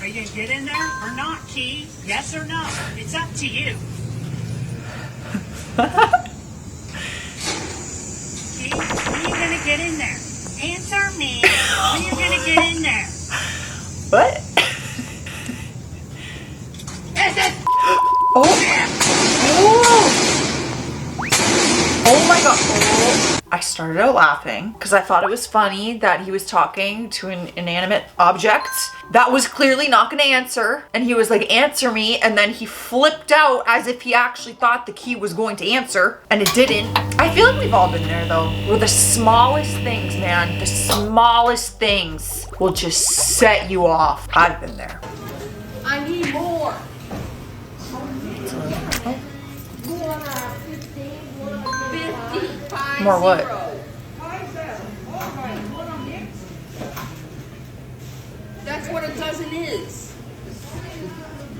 Are you gonna get in there or not, Key? Yes or no? It's up to you. Key, when are you gonna get in there? Answer me. When are you gonna get in there? What? Oh my god. Oh. I started out laughing because I thought it was funny that he was talking to an inanimate object that was clearly not going to answer. And he was like, answer me. And then he flipped out as if he actually thought the key was going to answer. And it didn't. I feel like we've all been there though. Where the smallest things, man, the smallest things will just set you off. I've been there. I need more. More what? That's what a dozen is.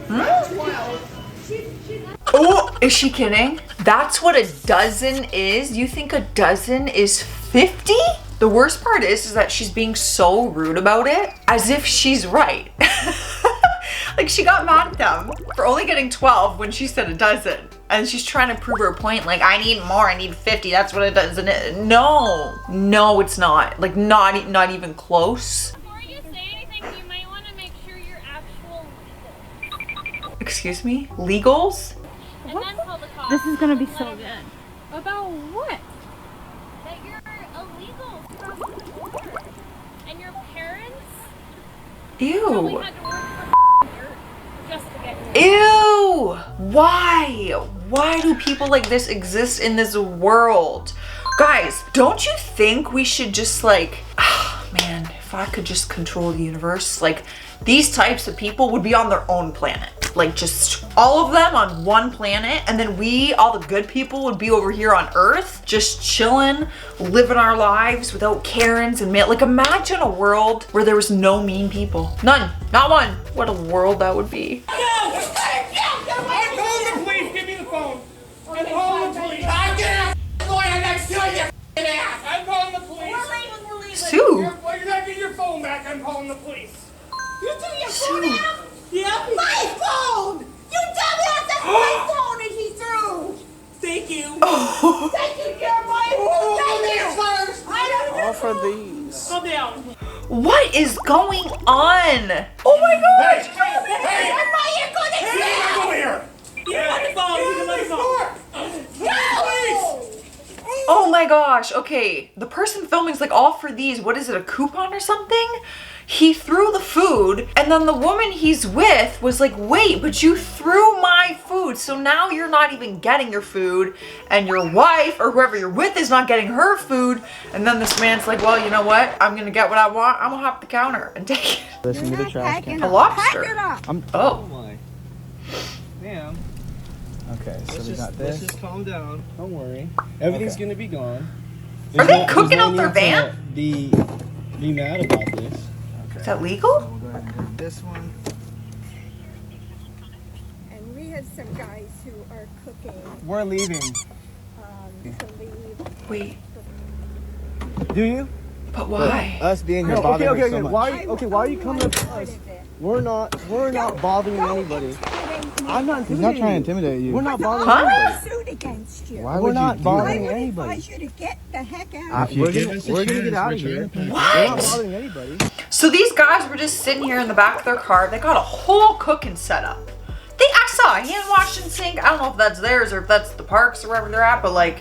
Hmm? 12. Oh, is she kidding? That's what a dozen is? You think a dozen is 50? The worst part is that she's being so rude about it, as if she's right. Like she got mad at them for only getting 12 when she said a dozen. And she's trying to prove her point, like, I need more, I need 50, that's what a dozen is. No, it's not. Like, not even close. Before you say anything, you might want to make sure your actual legal. Excuse me? Legals? And then call the cops. This is gonna be so good. About what? That you're illegal from the border. And your parents probably Ew. had to work for dirt just to get here. Ew! Why? Why do people like this exist in this world? Guys, don't you think we should just like, man, if I could just control the universe, like these types of people would be on their own planet. Like just all of them on one planet, and then we, all the good people, would be over here on Earth, just chilling, living our lives without Karens and like imagine a world where there was no mean people. None, not one. What a world that would be. I'm calling the police. Give me the phone. I'm calling the police. I'm calling the police. We're leaving. Sue. You're not getting your phone back. I'm calling the police. You do your phone out? Yeah. My phone! You dumbass! That's my phone and he threw! Thank you. Thank you, Jeremiah! Thank you first! I don't know. All for these. Calm down. What is going on? Oh my gosh! Hey! Jeremiah, go to Hey! jail! Over here! Get my phone! Get my phone! No! Oh my gosh, okay. The person filming is like, all for these, what is it, a coupon or something? He threw the food, and then the woman he's with was like, wait, but you threw my food, so now you're not even getting your food, and your wife, or whoever you're with, is not getting her food, and then this man's like, well, you know what? I'm gonna get what I want, I'm gonna hop the counter and take it. Listen to the trash can. A lobster. Oh Oh. my. Ma'am. Okay, so we got Let's this. just calm down. Don't worry. Everything's Okay. gonna be gone. Are they There's cooking no out their need van? to Be mad about this. Is that legal? We'll go ahead and do this one. And we have some guys who are cooking We're leaving. to leave. Wait, Do you? but why? Us being here No, bothering okay, her okay, so okay. much. Why are you coming up to us? We're not bothering anybody. I'm not He's not intimidating trying you. to intimidate you. We're not bothering Huh? anybody. Suit against you. Why We're would not you bothering do I would anybody. advise you to get the heck out. If you We're give gonna, us a we're gonna chance, get out we're of here. trying to We're not What? bothering anybody. So these guys were just sitting here in the back of their car. They got a whole cooking setup. I saw a hand washing sink. I don't know if that's theirs or if that's the parks or wherever they're at, but like,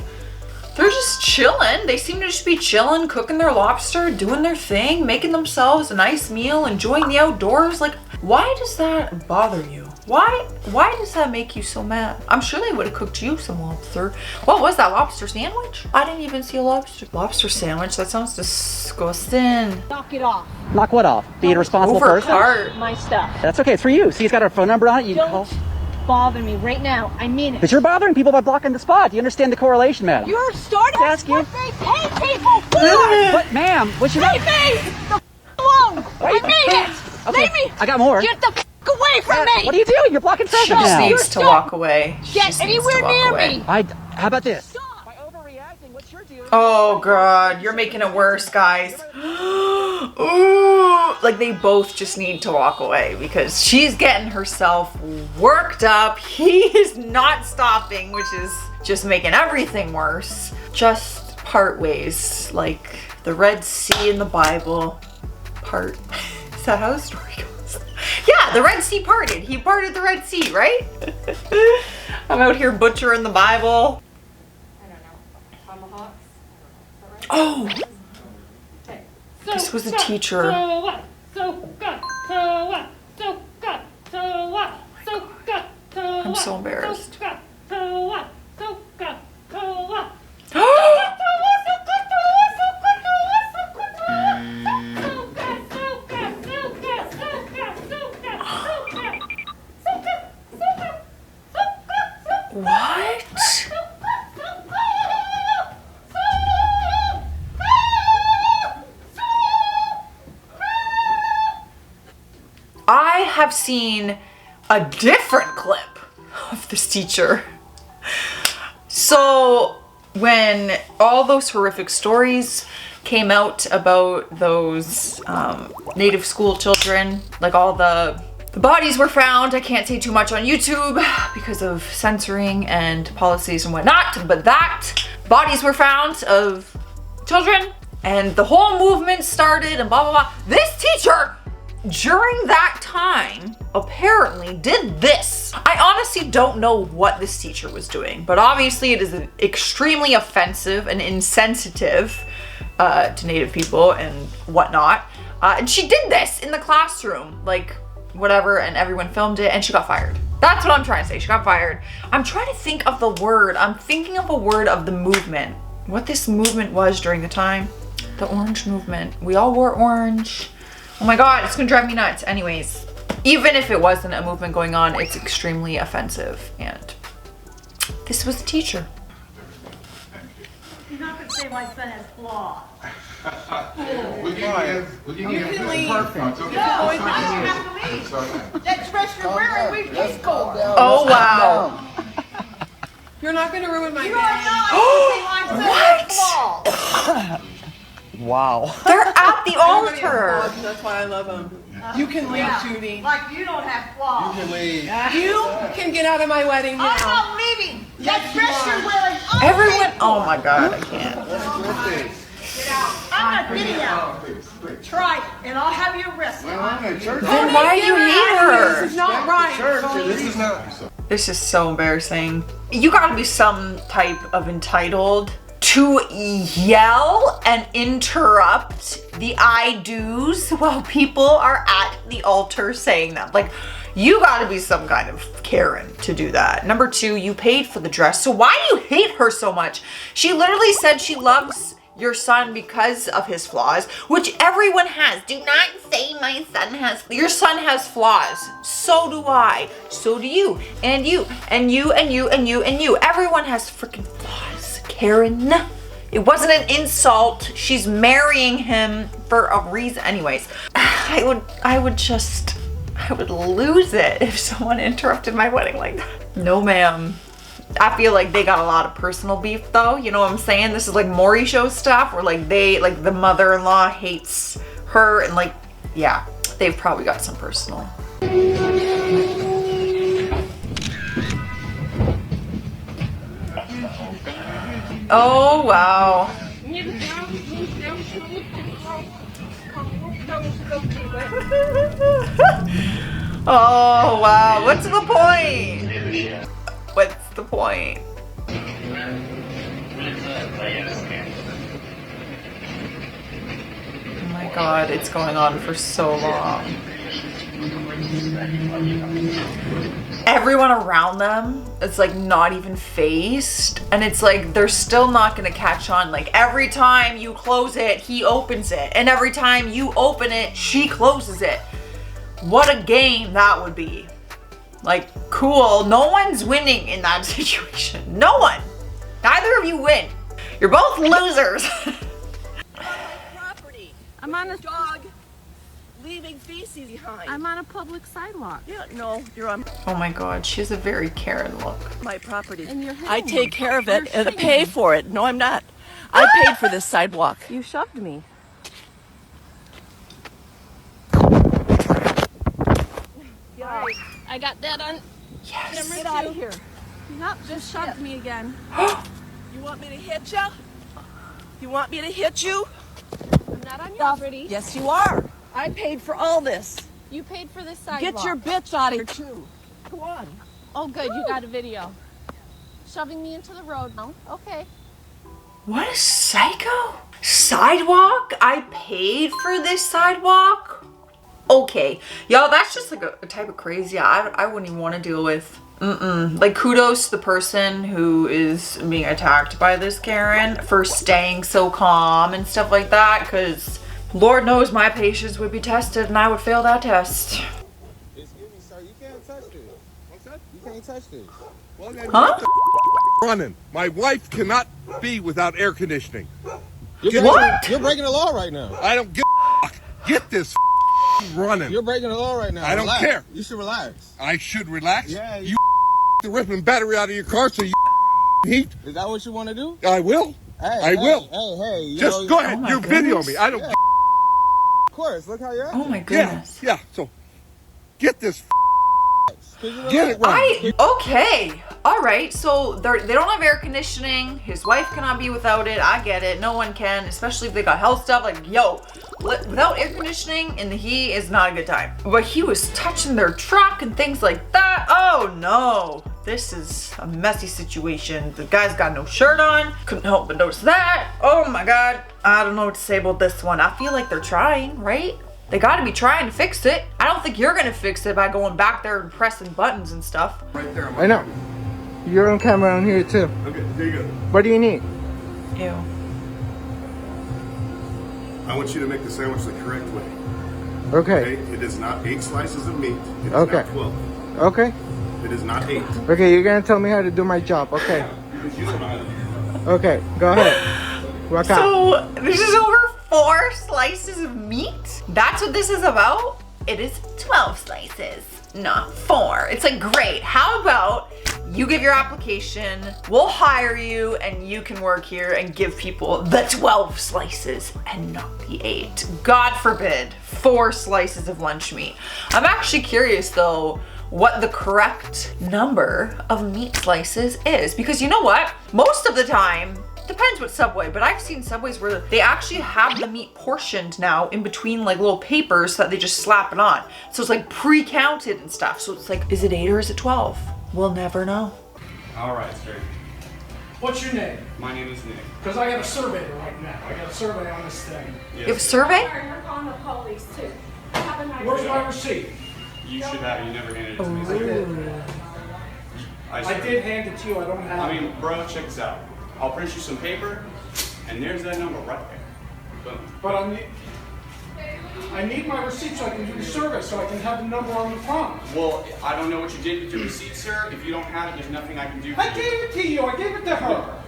they're just chilling. They seem to just be chilling, cooking their lobster, doing their thing, making themselves a nice meal, enjoying the outdoors. Like, why does that bother you? Why does that make you so mad? I'm sure they would have cooked you some lobster. What was that, lobster sandwich? I didn't even see a lobster sandwich. That sounds disgusting. Knock it off. Knock what off? Being a responsible Over person? apart. My stuff. That's okay, it's for you. See, it's got our phone number on it. You can Don't call. bother me right now. I mean it. But you're bothering people by blocking the spot. Do you understand the correlation, madam? You're starting Ask you. what they pay people for. But, ma'am, what's your Leave me the alone. I mean it. Okay, Leave me. I got more. Get the away from me. What are you doing? You're blocking She traffic just now. needs to walk away. She Get just needs to anywhere walk near away. me. How about this? By overreacting, what you're doing. Oh God, you're making it worse, guys. Oh ooh, like they both just need to walk away because she's getting herself worked up. He is not stopping, which is just making everything worse. Just part ways, like the Red Sea in the Bible part. Is that how the story goes? Yeah, the Red Sea parted. He parted the Red Sea, right? I'm out here butchering the Bible. I don't know. Tomahawks? Oh, Okay. this was a teacher. So what? So good. So what? So good. So what? So good. So I'm what? so embarrassed. So good. So what? So good. So what? What? I have seen a different clip of this teacher. So when all those horrific stories came out about those native school children, like all the bodies were found. I can't say too much on YouTube because of censoring and policies and whatnot, but that bodies were found of children and the whole movement started and blah, blah, blah. This teacher, during that time, apparently did this. I honestly don't know what this teacher was doing, but obviously it is extremely offensive and insensitive to Native people and whatnot. And she did this in the classroom, like whatever, and everyone filmed it and she got fired. That's what I'm trying to say, she got fired. I'm trying to think of the word. I'm thinking of a word of the movement. What this movement was during the time. The orange movement. We all wore orange. Oh my God, it's gonna drive me nuts. Anyways, even if it wasn't a movement going on, it's extremely offensive. And this was the teacher. You're not gonna say my son has flaws. We can leave. Perfect. No, I don't have to leave. That dress you're wearing, we score. Oh wow. You're not going to ruin my You day. are not gonna say my son has flaws. Wow. They're at the Everybody has altar. flaws, That's why I love them. You can leave, Judy. Like you don't have flaws. You can get out of my wedding now. I'm not leaving. That dress you're wearing. Everyone, oh my God, I can't. I'm not getting out. Try it, and I'll have you arrested. Then why do you hate her? This is not right. This is so embarrassing. You gotta be some type of entitled to yell and interrupt the I do's while people are at the altar saying that. Like, you gotta be some kind of Karen to do that. Number two, you paid for the dress, so why do you hate her so much? She literally said she loves your son because of his flaws, which everyone has. Do not say my son has, your son has flaws. So do I, so do you, and you, and you, and you, and you, and you. Everyone has freaking flaws, Karen. It wasn't an insult. She's marrying him for a reason. Anyways, I would lose it if someone interrupted my wedding like that. No ma'am. I feel like they got a lot of personal beef though, you know what I'm saying? This is like Maury show stuff where like the mother-in-law hates her and like, yeah, they've probably got some personal. Oh, wow. Oh, wow. What's the point? What's the point? Oh my God, it's going on for so long. Everyone around them, it's like not even phased, and it's like they're still not gonna catch on. Like every time you close it, he opens it, and every time you open it, she closes it. What a game that would be. Like, cool, no one's winning in that situation. No one. Neither of you win. You're both losers. Property. I'm on a Dog leaving feces behind. I'm on a public sidewalk. Yeah, no, you're on Oh my God, she has a very Karen look. my property. And you're home. I take care of it You're and shitting pay me. for it. No, I'm not. I paid for this sidewalk. You shoved me. Alright, I got that on Yes. camera. Get out of here. Nope, just shoved me again. You want me to hit you? You want me to hit you? I'm not on your property. Yes, you are. I paid for all this. You paid for this sidewalk. Get your bitch out of here, too. Come on. Oh, good, you got a video. Shoving me into the road. No? Okay. What a psycho. Sidewalk? I paid for this sidewalk? Okay. Y'all, that's just like a type of crazy I wouldn't even want to deal with. Like, kudos to the person who is being attacked by this Karen for staying so calm and stuff like that, because Lord knows my patience would be tested and I would fail that test. Excuse me, sir. You can't touch this. What's that? You can't touch this. Well, then Huh? running. My wife cannot be without air conditioning. You're breaking the law right now. I don't give a fuck. Get this running. You're breaking the law right now. I don't Relax. care. You should relax. I should relax. Yeah. You the ripping battery out of your car so you heat. Is that what you want to do? I will. Hey, will. Hey. You Just know, go ahead. Oh my You video goodness. me. I don't. Yeah. Of course. Look how you're acting. Oh my goodness. Yeah. So get this. Could you Get it right. Okay. All right. So they don't have air conditioning. His wife cannot be without it. I get it. No one can, especially if they got health stuff. Like, yo, without air conditioning in the heat is not a good time. But he was touching their truck and things like that. Oh no. This is a messy situation. The guy's got no shirt on. Couldn't help but notice that. Oh my God. I don't know what to say about this one. I feel like they're trying, right? They gotta be trying to fix it. I don't think you're gonna fix it by going back there and pressing buttons and stuff. Right there. I know. You're on camera on here too. Okay. There you go. What do you need? Ew. I want you to make the sandwich the correct way. Okay. It is not 8 slices of meat. It is Okay. not 12. Okay. It is not 8. Okay, you're gonna tell me how to do my job. Okay. Because you don't know how to do it. Okay, go ahead. Rock out. So this is over 4 slices of meat? That's what this is about? It is 12 slices, not 4. It's like, great. How about you give your application, we'll hire you, and you can work here and give people the 12 slices and not the 8. God forbid, 4 slices of lunch meat. I'm actually curious though, what the correct number of meat slices is, because you know what? Most of the time, depends what Subway, but I've seen Subways where they actually have the meat portioned now in between like little papers so that they just slap it on. So it's like pre-counted and stuff. So it's like, is it 8 or is it 12? We'll never know. All right, sir. What's your name? My name is Nick. Because I got a survey right now. I got a survey on this thing. Yes, You have a survey? You're calling the police too. Where's my receipt? You should have. You never handed it to me. I did hand it to you. I don't have I mean, bro, check this out. I'll print you some paper, and there's that number right there. Boom. But I need my receipt so I can do the survey, so I can have the number on the front. Well, I don't know what you did with your receipt, sir. If you don't have it, there's nothing I can do for I you. gave it to you. I gave it to her.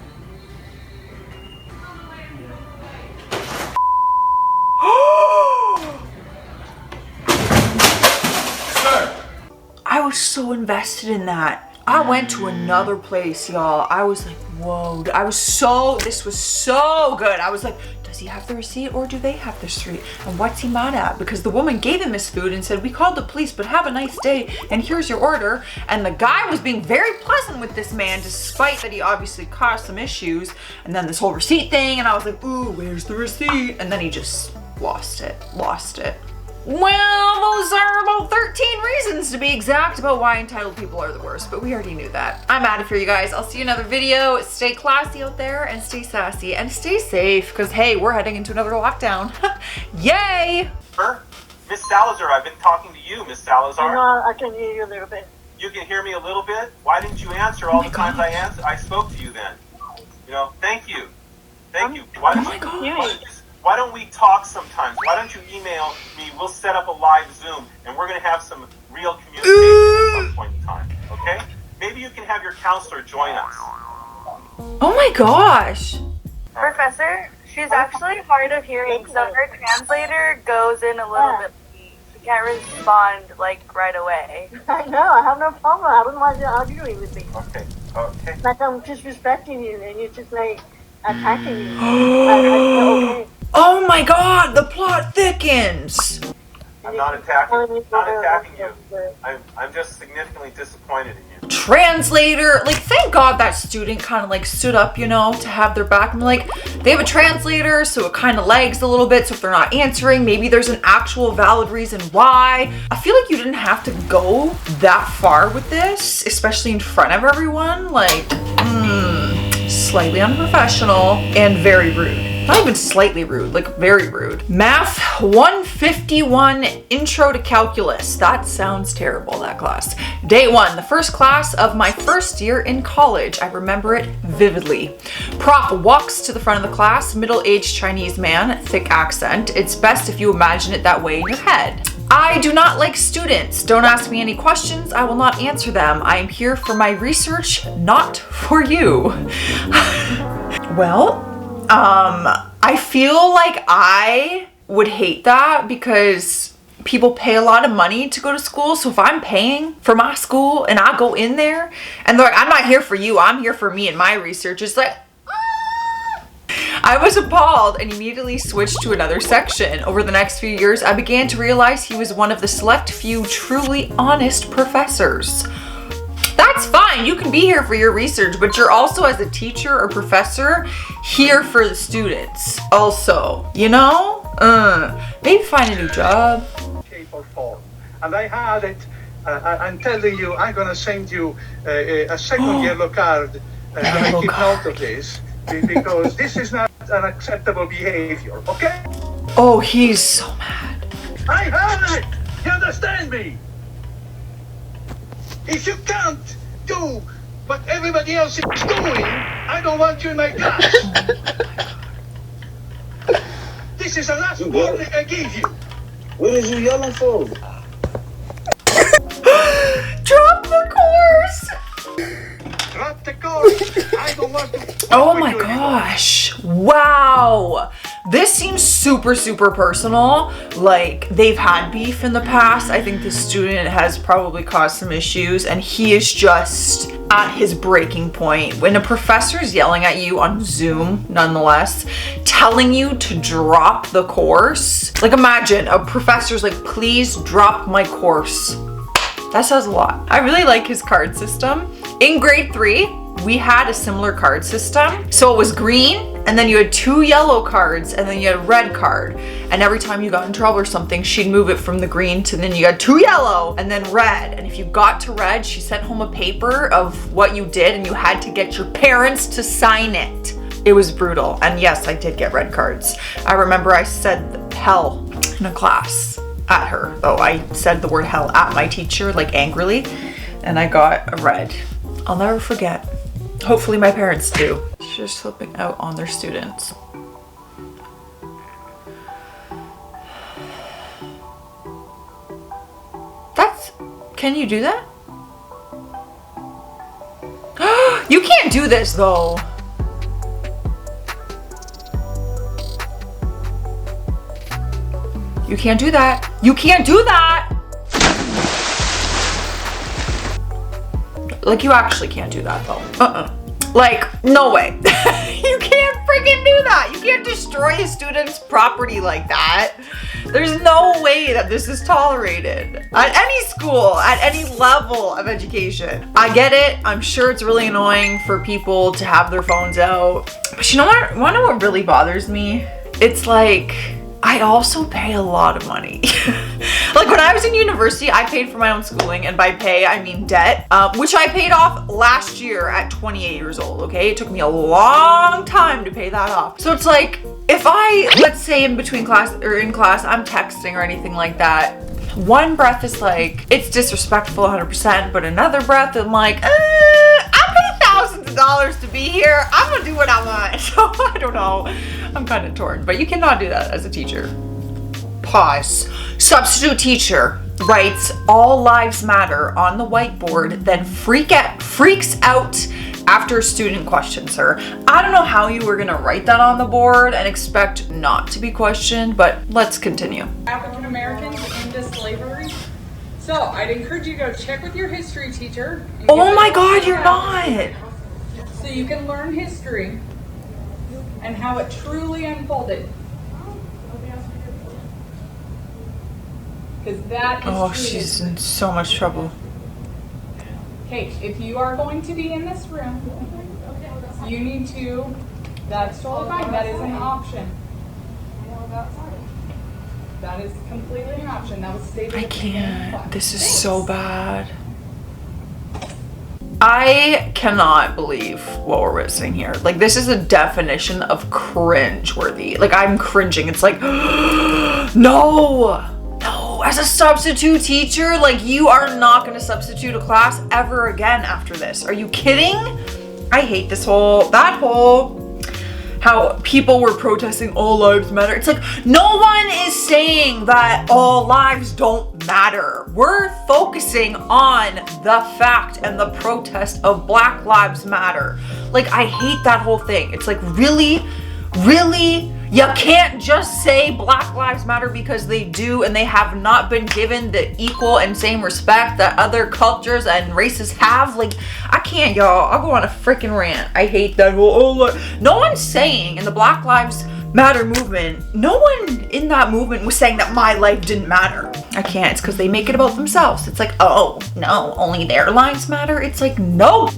I was so invested in that. I went to another place, y'all. I was like, whoa. This was so good. I was like, does he have the receipt or do they have the receipt? And what's he mad at? Because the woman gave him his food and said, we called the police, but have a nice day and here's your order. And the guy was being very pleasant with this man despite that he obviously caused some issues. And then this whole receipt thing, and I was like, ooh, where's the receipt? And then he just lost it. Well, those are about 13 reasons to be exact about why entitled people are the worst, but we already knew that. I'm out of here, you guys. I'll see you in another video. Stay classy out there and stay sassy and stay safe, because hey, we're heading into another lockdown. Yay! Miss Salazar, I've been talking to you, Miss Salazar. I can hear you a little bit. You can hear me a little bit? Why didn't you answer all the times I spoke to you then? You know, thank you. Thank you. Why don't we talk sometimes? Why don't you email me? We'll set up a live Zoom, and we're going to have some real communication at some point in time, okay? Maybe you can have your counselor join us. Oh my gosh. Professor, she's actually hard of hearing, so her translator goes in a little bit late. She can't respond, like, right away. I know, I have no problem. I don't want you arguing with me. Okay. Like, I'm just respecting you, and you're just, like, attacking me. I feel okay. Oh my god, the plot thickens. I'm not attacking you. I'm just significantly disappointed in you. Translator, like thank God that student kind of like stood up, you know, to have their back. I'm like, they have a translator, so it kind of lags a little bit, so if they're not answering, maybe there's an actual valid reason why. I feel like you didn't have to go that far with this, especially in front of everyone. Like, slightly unprofessional and very rude. Not even slightly rude, like very rude. Math 151, Intro to Calculus. That sounds terrible, that class. Day 1, the first class of my first year in college. I remember it vividly. Prof walks to the front of the class, middle-aged Chinese man, thick accent. It's best if you imagine it that way in your head. I do not like students. Don't ask me any questions. I will not answer them. I am here for my research, not for you. Well, I feel like I would hate that because people pay a lot of money to go to school. So if I'm paying for my school and I go in there and they're like, I'm not here for you, I'm here for me and my research, it's like, I was appalled and immediately switched to another section. Over the next few years, I began to realize he was one of the select few truly honest professors. That's fine, you can be here for your research, but you're also, as a teacher or professor, here for the students also, you know? Maybe find a new job. Shape or form. And I had it, I'm telling you, I'm gonna send you a second yellow card, and I keep note of this, because this is not an acceptable behavior, okay? Oh, he's so mad. I had it! You understand me? If you can't do what everybody else is doing, I don't want you in my class. This is the last warning I give you. What is you yelling for? Drop the course! Drop the course. I don't want to. Oh my gosh. Wow. This seems super, super personal. Like they've had beef in the past. I think the student has probably caused some issues and he is just at his breaking point. When a professor is yelling at you on Zoom, nonetheless, telling you to drop the course. Like imagine a professor's like, please drop my course. That says a lot. I really like his card system. In grade 3, we had a similar card system. So it was green, and then you had 2 yellow cards, and then you had a red card. And every time you got in trouble or something, she'd move it from the green to then you got 2 yellow, and then red. And if you got to red, she sent home a paper of what you did, and you had to get your parents to sign it. It was brutal. And yes, I did get red cards. I remember I said hell in a class at her. Oh, I said the word hell at my teacher, like angrily, and I got a red. I'll never forget. Hopefully my parents do. Just flipping out on their students. That's, can you do that? You can't do this though. You can't do that. You can't do that. Like you actually can't do that though. Like, no way. You can't freaking do that. You can't destroy a student's property like that. There's no way that this is tolerated at any school, at any level of education. I get it. I'm sure it's really annoying for people to have their phones out. But you know what? Wanna know what really bothers me? It's like, I also pay a lot of money. Like when I was in university, I paid for my own schooling, and by pay, I mean debt, which I paid off last year at 28 years old, okay? It took me a long time to pay that off. So it's like, if I, let's say in between class or in class, I'm texting or anything like that, one breath is like, it's disrespectful 100%, but another breath I'm like, I paid thousands of dollars to be here. I'm gonna do what I want. So I don't know. I'm kind of torn, but you cannot do that as a teacher. Pause. Substitute teacher writes all lives matter on the whiteboard, then freaks out after a student questions her. I don't know how you were gonna write that on the board and expect not to be questioned, but let's continue. African Americans into slavery. So I'd encourage you to go check with your history teacher. Oh my God, you're not. So you can learn history and how it truly unfolded. Because that is Oh, treated- she's in so much trouble. Okay, if you are going to be in this room, you need to, that's totally fine, that is an option. That is completely an option, that was stated. I can't. This is so bad. I cannot believe what we're witnessing here. Like, this is a definition of cringe-worthy. Like, I'm cringing. It's like, no, as a substitute teacher, like, you are not gonna substitute a class ever again after this. Are you kidding? I hate this how people were protesting all lives matter. It's like, no one is saying that all lives don't matter. We're focusing on the fact and the protest of Black Lives Matter. Like, I hate that whole thing. It's like, really? You can't just say Black Lives Matter because they do and they have not been given the equal and same respect that other cultures and races have. Like, I can't, y'all. I'll go on a freaking rant. I hate that whole, no one's saying in the Black Lives Matter movement, no one in that movement was saying that my life didn't matter. I can't. It's because they make it about themselves. It's like, oh, no, only their lives matter. It's like, no.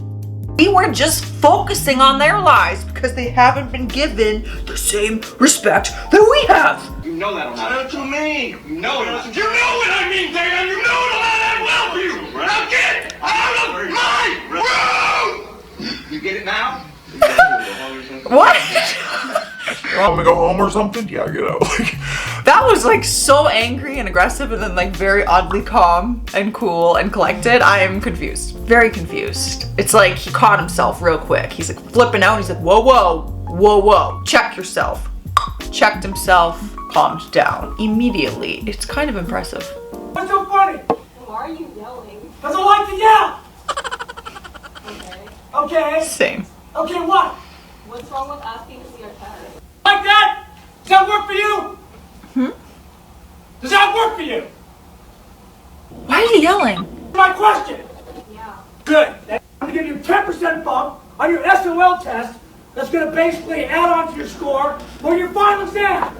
We were just focusing on their lives because they haven't been given the same respect that we have. You know that. What don't you mean? You know that. You know what I mean, Dan. You know that well for you. Now get out of my room. You get it now? What? I'm gonna go home or something? Yeah, get out. That was like so angry and aggressive and then like very oddly calm and cool and collected. I am confused. Very confused. It's like he caught himself real quick. He's like flipping out. He's like, whoa. Check yourself. Checked himself, calmed down immediately. It's kind of impressive. What's so funny? Why are you yelling? Because I like to yell. Okay. Same. Okay, what? What's wrong with asking to see our parents? Like that? Does that work for you? Does that work for you? Why is he yelling? My question. Yeah. Good. I'm gonna give you a 10% bump on your SOL test. That's gonna basically add on to your score for your final exam.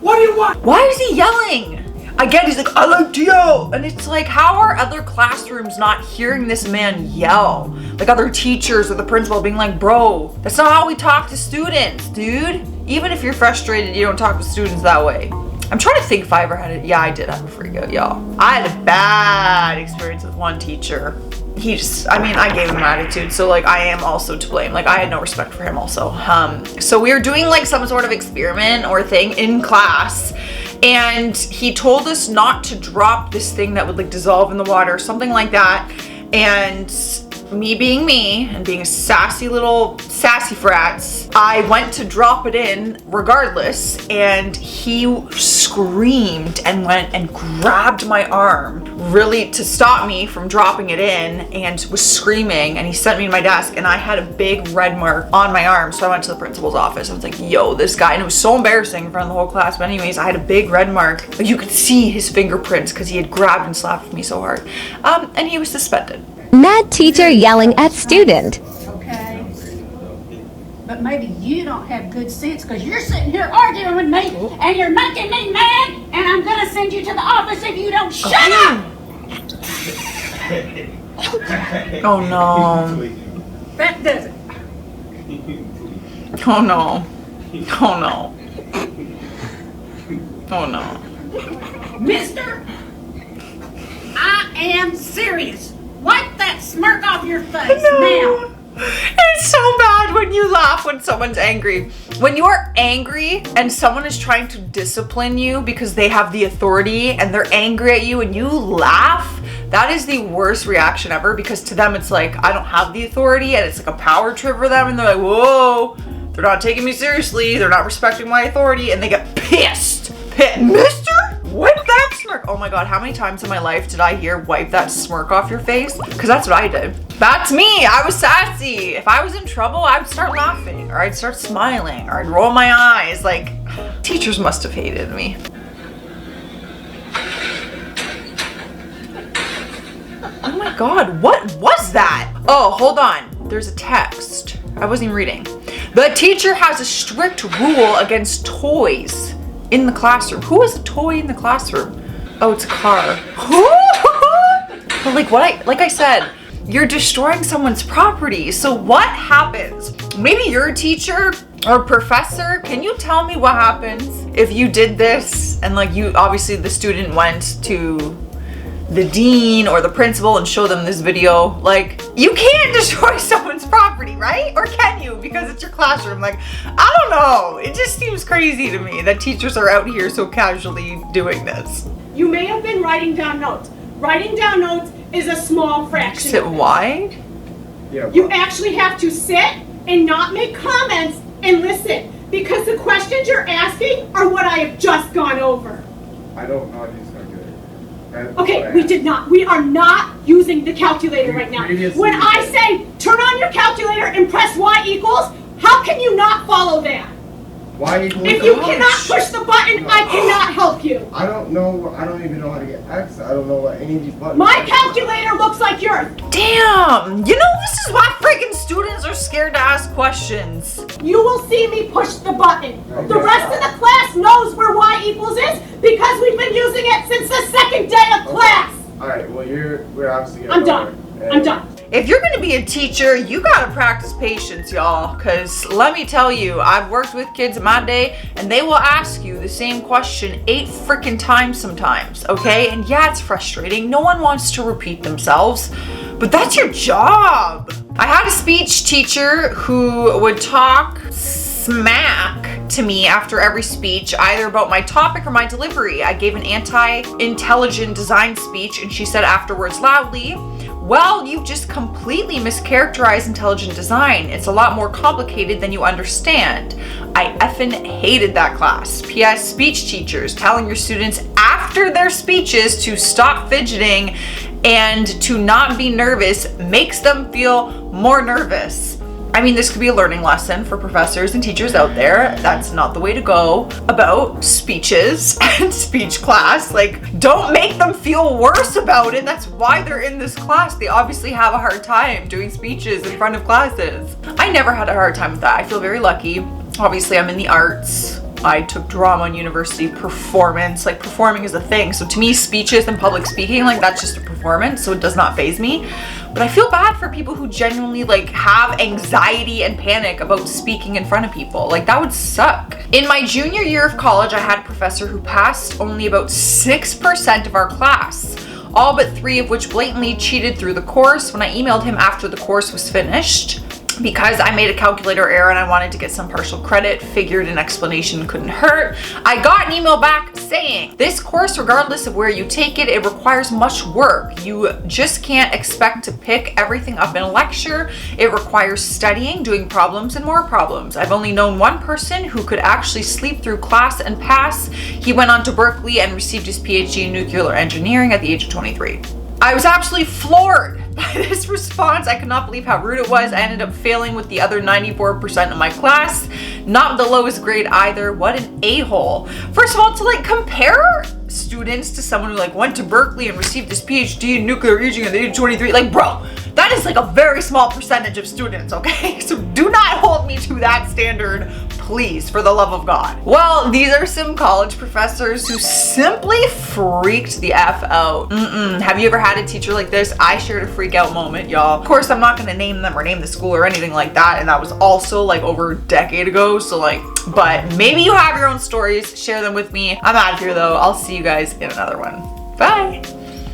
What do you want? Why is he yelling? Again, he's like, I like to yell. And it's like, how are other classrooms not hearing this man yell? Like other teachers or the principal being like, bro, that's not how we talk to students, dude. Even if you're frustrated, you don't talk to students that way. I'm trying to think if I ever had it. Yeah, I did have a freak out, y'all. I had a bad experience with one teacher. I gave him attitude, so like I am also to blame. Like I had no respect for him also. So we were doing like some sort of experiment or thing in class, and he told us not to drop this thing that would like dissolve in the water, something like that. And me being me and being a sassy frats, I went to drop it in regardless, and he screamed and went and grabbed my arm really to stop me from dropping it in, and was screaming, and he sent me to my desk, and I had a big red mark on my arm. So I went to the principal's office. I was like, yo, this guy, and it was so embarrassing in front of the whole class, but anyways, I had a big red mark. You could see his fingerprints because he had grabbed and slapped me so hard. And he was suspended. Mad teacher yelling at student. Okay. But maybe you don't have good sense because you're sitting here arguing with me and you're making me mad, and I'm going to send you to the office if you don't shut up. Oh no. That does it. Oh no. Oh no. Oh no. Mister, I am serious. Wipe that smirk off your face now. It's so bad when you laugh when someone's angry. When you're angry and someone is trying to discipline you because they have the authority and they're angry at you and you laugh, that is the worst reaction ever, because to them it's like, I don't have the authority, and it's like a power trip for them, and they're like, whoa, they're not taking me seriously, they're not respecting my authority, and they get pissed. Mister? Wipe that smirk. Oh my god, how many times in my life did I hear wipe that smirk off your face? Because that's what I did. That's me. I was sassy. If I was in trouble, I'd start laughing, or I'd start smiling, or I'd roll my eyes. Like, teachers must have hated me. Oh my god, what was that? Oh, hold on. There's a text. I wasn't even reading. The teacher has a strict rule against toys in the classroom. Who is a toy in the classroom? Oh, it's a car. But like I said, you're destroying someone's property. So what happens? Maybe you're a teacher or professor. Can you tell me what happens if you did this and like you, obviously the student went to the dean or the principal and show them this video? Like, you can't destroy someone's property, right? Or can you? Because it's your classroom. Like, I don't know. It just seems crazy to me that teachers are out here so casually doing this. You may have been writing down notes. Writing down notes is a small fraction. Sit wide? Yeah. You actually have to sit and not make comments and listen, because the questions you're asking are what I have just gone over. I don't know if he's going to do it. Okay, we did not. We are not using the calculator right now. When I say turn on your calculator and press Y equals, how can you not follow that? Y equals. If you cannot push the button, I cannot help you. I don't know. I don't even know how to get X. I don't know what any of these buttons. My calculator looks like yours. Damn! You know, this is why freaking students are scared to ask questions. You will see me push the button. The rest of the class knows where Y equals is because we've been using it since the second day of class. All right. Well, we're obviously. I'm done. I'm done. If you're gonna be a teacher, you gotta practice patience, y'all. Cause let me tell you, I've worked with kids in my day and they will ask you the same question 8 freaking times sometimes, okay? And yeah, it's frustrating. No one wants to repeat themselves, but that's your job. I had a speech teacher who would talk smack to me after every speech, either about my topic or my delivery. I gave an anti-intelligent design speech and she said afterwards loudly, well, you just completely mischaracterized intelligent design. It's a lot more complicated than you understand. I effing hated that class. P.S. Speech teachers telling your students after their speeches to stop fidgeting and to not be nervous makes them feel more nervous. I mean, this could be a learning lesson for professors and teachers out there. That's not the way to go about speeches and speech class. Like, don't make them feel worse about it. That's why they're in this class. They obviously have a hard time doing speeches in front of classes. I never had a hard time with that. I feel very lucky. Obviously, I'm in the arts. I took drama in university, performance, like performing is a thing. So to me, speeches and public speaking, like that's just a performance, so it does not faze me. But I feel bad for people who genuinely like have anxiety and panic about speaking in front of people. Like that would suck. In my junior year of college, I had a professor who passed only about 6% of our class, all but 3 of which blatantly cheated through the course. When I emailed him after the course was finished, because I made a calculator error and I wanted to get some partial credit, figured an explanation couldn't hurt, I got an email back saying, this course, regardless of where you take it, it requires much work. You just can't expect to pick everything up in a lecture. It requires studying, doing problems and more problems. I've only known one person who could actually sleep through class and pass. He went on to Berkeley and received his PhD in nuclear engineering at the age of 23. I was absolutely floored by this response. I could not believe how rude it was. I ended up failing with the other 94% of my class. Not the lowest grade either. What an a-hole. First of all, to like compare students to someone who like went to Berkeley and received his PhD in nuclear engineering at the age of 23, like bro, that is like a very small percentage of students, okay? So do not hold me to that standard, please, for the love of God. Well, these are some college professors who simply freaked the F out. Have you ever had a teacher like this? I shared a freak out moment, y'all. Of course, I'm not gonna name them or name the school or anything like that, and that was also like over a decade ago, so like, but maybe you have your own stories, share them with me. I'm out of here though. I'll see you guys in another one. Bye.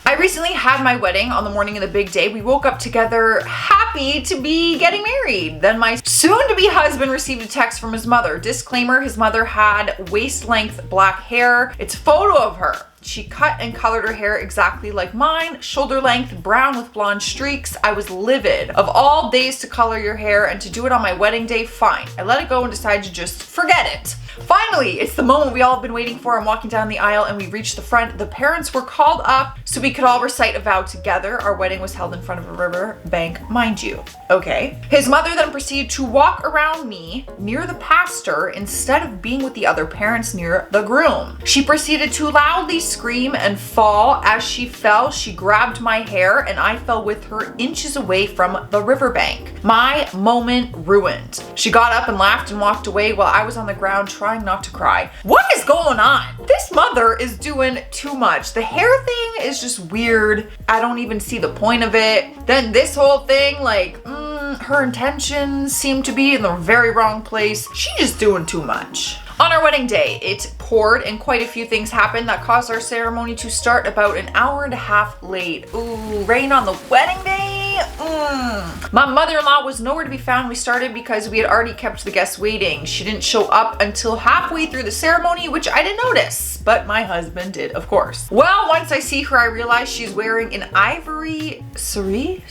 I recently had my wedding on the morning of the big day. We woke up together happy to be getting married. Then my soon-to-be husband received a text from his mother. Disclaimer, his mother had waist-length black hair. It's a photo of her. She cut and colored her hair exactly like mine, shoulder length, brown with blonde streaks. I was livid. Of all days to color your hair and to do it on my wedding day, fine. I let it go and decided to just forget it. Finally, it's the moment we all have been waiting for. I'm walking down the aisle and we reached the front. The parents were called up so we could all recite a vow together. Our wedding was held in front of a river bank, mind you. Okay. His mother then proceeded to walk around me near the pastor instead of being with the other parents near the groom. She proceeded to loudly scream and fall. As she fell, she grabbed my hair and I fell with her inches away from the riverbank. My moment ruined. She got up and laughed and walked away while I was on the ground trying trying not to cry. What is going on? This mother is doing too much. The hair thing is just weird. I don't even see the point of it. Then this whole thing, like, her intentions seem to be in the very wrong place. She's just doing too much. On our wedding day, it poured and quite a few things happened that caused our ceremony to start about an hour and a half late. Ooh, rain on the wedding day? My mother-in-law was nowhere to be found. We started because we had already kept the guests waiting. She didn't show up until halfway through the ceremony, which I didn't notice, but my husband did, of course. Well, once I see her, I realize she's wearing an ivory saree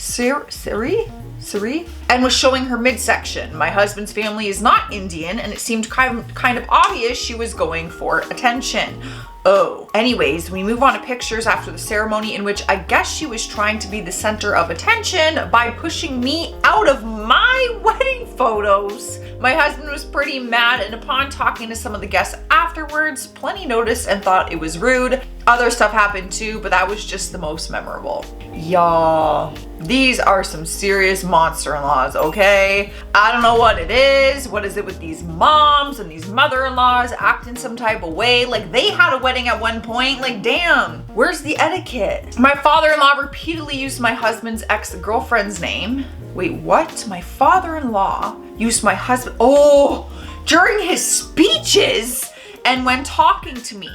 and was showing her midsection. My husband's family is not Indian, and it seemed kind of obvious she was going for attention. Oh. Anyways, we move on to pictures after the ceremony in which I guess she was trying to be the center of attention by pushing me out of my wedding photos. My husband was pretty mad, and upon talking to some of the guests afterwards, plenty noticed and thought it was rude. Other stuff happened too, but that was just the most memorable. Y'all, these are some serious monster-in-laws, okay? I don't know what it is. What is it with these moms and these mother-in-laws acting some type of way? Like, they had a wedding at one point. Like, damn, where's the etiquette? My father-in-law repeatedly used my husband's ex-girlfriend's name. Wait, what? My father-in-law used my husband, during his speeches and when talking to me.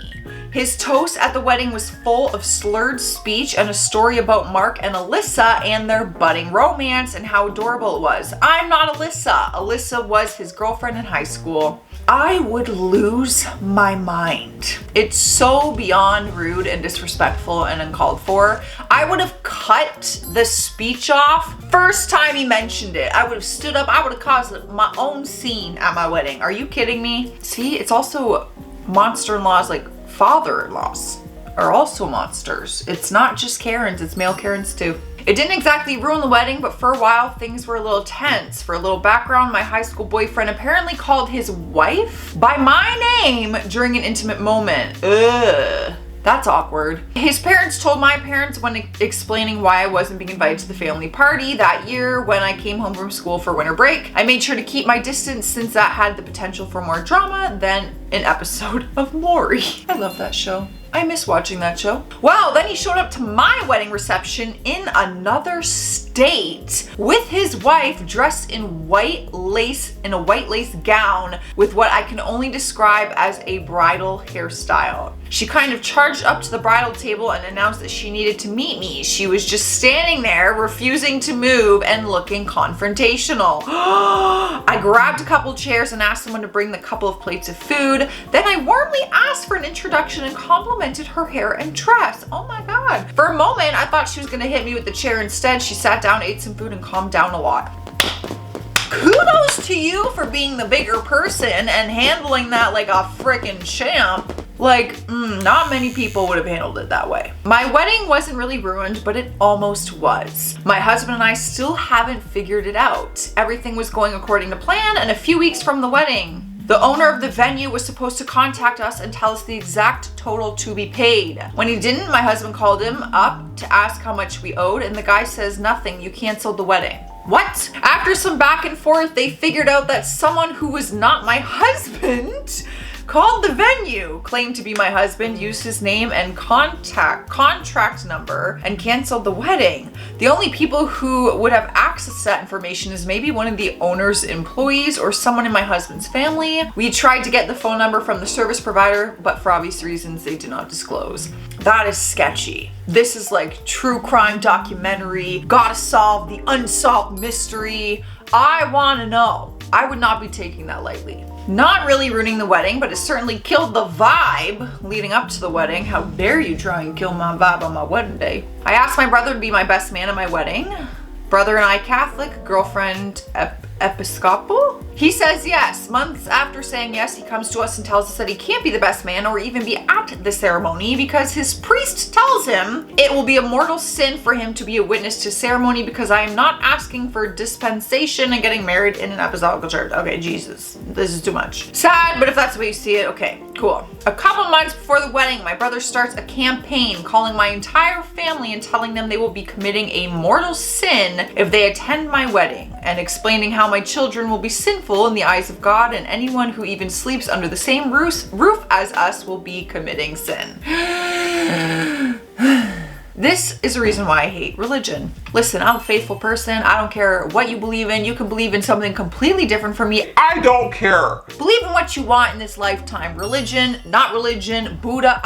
His toast at the wedding was full of slurred speech and a story about Mark and Alyssa and their budding romance and how adorable it was. I'm not Alyssa. Alyssa was his girlfriend in high school. I would lose my mind. It's so beyond rude and disrespectful and uncalled for. I would have cut the speech off first time he mentioned it. I would have stood up. I would have caused my own scene at my wedding. Are you kidding me? See, it's also monster-in-laws, like father-in-laws are also monsters. It's not just Karens, it's male Karens too. It didn't exactly ruin the wedding, but for a while things were a little tense. For a little background, my high school boyfriend apparently called his wife by my name during an intimate moment. Ugh. That's awkward. His parents told my parents when explaining why I wasn't being invited to the family party that year when I came home from school for winter break. I made sure to keep my distance since that had the potential for more drama than an episode of Maury. I love that show. I miss watching that show. Well, then he showed up to my wedding reception in another state with his wife dressed in white lace, in a white lace gown with what I can only describe as a bridal hairstyle. She kind of charged up to the bridal table and announced that she needed to meet me. She was just standing there, refusing to move and looking confrontational. I grabbed a couple chairs and asked someone to bring the couple of plates of food. Then I warmly asked for an introduction and complimented her hair and dress. Oh my God. For a moment, I thought she was gonna hit me with the chair. Instead, she sat down, ate some food, and calmed down a lot. Kudos to you for being the bigger person and handling that like a freaking champ. Like, not many people would have handled it that way. My wedding wasn't really ruined, but it almost was. My husband and I still haven't figured it out. Everything was going according to plan, and a few weeks from the wedding, the owner of the venue was supposed to contact us and tell us the exact total to be paid. When he didn't, my husband called him up to ask how much we owed, and the guy says, nothing, you canceled the wedding. What? After some back and forth, they figured out that someone who was not my husband called the venue, claimed to be my husband, used his name and contract number, and canceled the wedding. The only people who would have access to that information is maybe one of the owner's employees or someone in my husband's family. We tried to get the phone number from the service provider, but for obvious reasons, they did not disclose. That is sketchy. This is like true crime documentary, gotta solve the unsolved mystery. I wanna know. I would not be taking that lightly. Not really ruining the wedding, but it certainly killed the vibe leading up to the wedding. How dare you try and kill my vibe on my wedding day? I asked my brother to be my best man at my wedding. Brother and I Catholic, girlfriend Episcopal? He says yes. Months after saying yes, he comes to us and tells us that he can't be the best man or even be at the ceremony because his priest tells him it will be a mortal sin for him to be a witness to ceremony because I am not asking for dispensation and getting married in an apostolic church. Okay, Jesus, this is too much. Sad, but if that's the way you see it, okay, cool. A couple months before the wedding, my brother starts a campaign calling my entire family and telling them they will be committing a mortal sin if they attend my wedding. and explaining how my children will be sinful in the eyes of God, and anyone who even sleeps under the same roof as us will be committing sin. This is the reason why I hate religion. Listen, I'm a faithful person. I don't care what you believe in. You can believe in something completely different from me. I don't care. Believe in what you want in this lifetime. Religion, not religion, Buddha,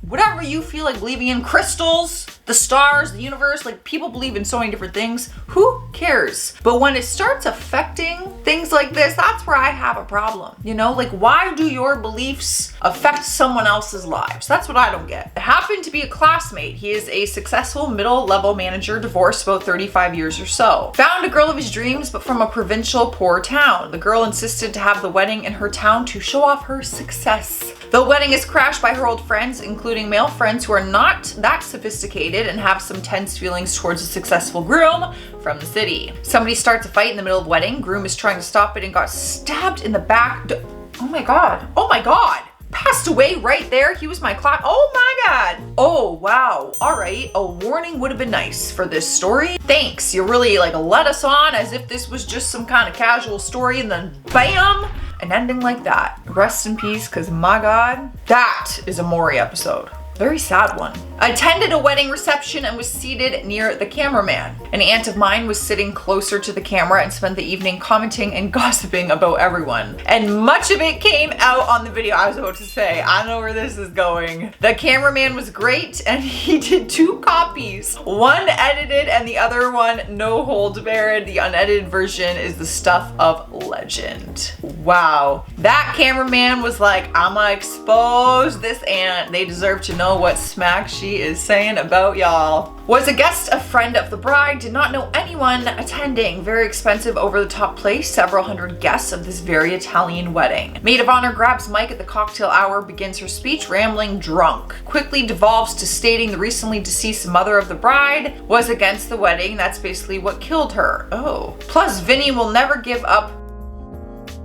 whatever you feel like believing in, crystals, the stars, the universe, like people believe in so many different things. Who cares? But when it starts affecting things like this, that's where I have a problem. You know, like why do your beliefs affect someone else's lives? That's what I don't get. It happened to be a classmate. He is a successful middle-level manager, divorced about 35 years or so. Found a girl of his dreams, but from a provincial poor town. The girl insisted to have the wedding in her town to show off her success. The wedding is crashed by her old friends, including male friends who are not that sophisticated and have some tense feelings towards a successful groom from the city. Somebody starts a fight in the middle of the wedding. Groom is trying to stop it and got stabbed in the back. Oh my God. Oh my God. Passed away right there. He was my class. Oh my God. Oh wow. All right. A warning would have been nice for this story. Thanks. You really like let us on as if this was just some kind of casual story, and then bam, an ending like that. Rest in peace, because my God, that is a Maury episode. Very sad one. Attended a wedding reception and was seated near the cameraman. An aunt of mine was sitting closer to the camera and spent the evening commenting and gossiping about everyone. And much of it came out on the video. I was about to say, I know where this is going. The cameraman was great and he did 2 copies. One edited and the other one no holds barred. The unedited version is the stuff of legend. Wow. That cameraman was like, I'ma expose this aunt. They deserve to know what smack she is saying about y'all. Was a guest, a friend of the bride, did not know anyone attending. Very expensive, over-the-top place, several hundred guests of this very Italian wedding. Maid of honor grabs mic at the cocktail hour, begins her speech, rambling drunk. Quickly devolves to stating the recently deceased mother of the bride was against the wedding. That's basically what killed her. Oh. Plus, Vinny will never give up.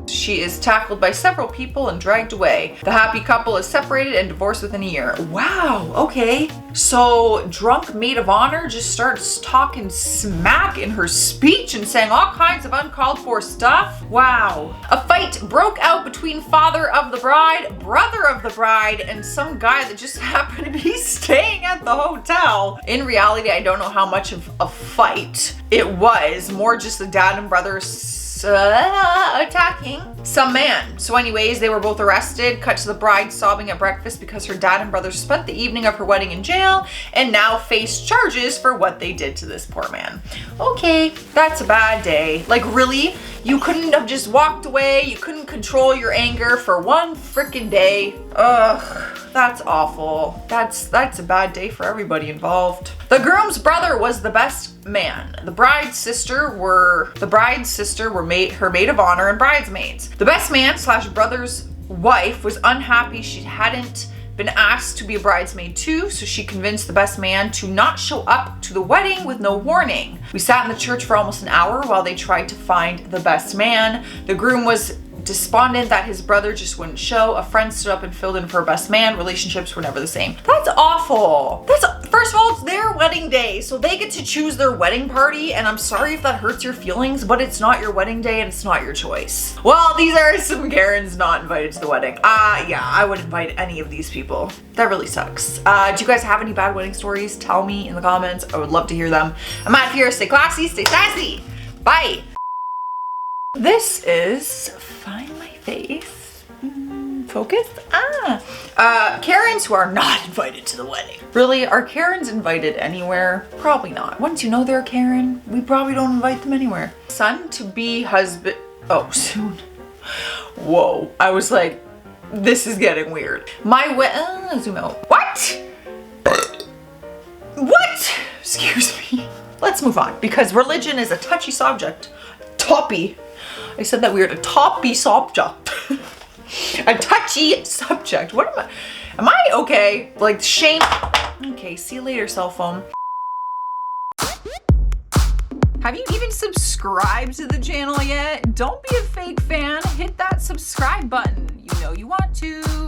She is tackled by several people and dragged away. The happy couple is separated and divorced within a year. Wow, okay. So drunk maid of honor just starts talking smack in her speech and saying all kinds of uncalled for stuff. Wow. A fight broke out between father of the bride, brother of the bride, and some guy that just happened to be staying at the hotel. In reality, I don't know how much of a fight it was. More just the dad and brother attacking some man. So anyways, they were both arrested. Cut to the bride sobbing at breakfast because her dad and brother spent the evening of her wedding in jail and now face charges for what they did to this poor man. Okay, that's a bad day. Like really? You couldn't have just walked away? You couldn't control your anger for one freaking day? Ugh, that's awful. That's a bad day for everybody involved. The groom's brother was the best man. The bride's sister were her maid of honor and bridesmaids. The best man / brother's wife was unhappy she hadn't been asked to be a bridesmaid too, so she convinced the best man to not show up to the wedding with no warning. We sat in the church for almost an hour while they tried to find the best man. The groom was despondent that his brother just wouldn't show. A friend stood up and filled in for her best man. Relationships were never the same. That's awful. First of all, it's their wedding day, so they get to choose their wedding party, and I'm sorry if that hurts your feelings, but it's not your wedding day and it's not your choice. Well, these are some Karens not invited to the wedding. Yeah, I wouldn't invite any of these people. That really sucks. Do you guys have any bad wedding stories? Tell me in the comments. I would love to hear them. I'm out of here. Stay classy, stay sassy. Bye. This is Find My Face. Focus? Karens who are not invited to the wedding. Really, are Karens invited anywhere? Probably not. Once you know they're a Karen, we probably don't invite them anywhere. Son to be husband. Oh, soon. Whoa. I was like, this is getting weird. Zoom out. What? What? Excuse me. Let's move on because religion is a touchy subject. Toppy. I said that weird. A toppy subject. A touchy subject. What am I? Am I okay? Like shame. Okay, see you later, cell phone. Have you even subscribed to the channel yet? Don't be a fake fan. Hit that subscribe button. You know you want to.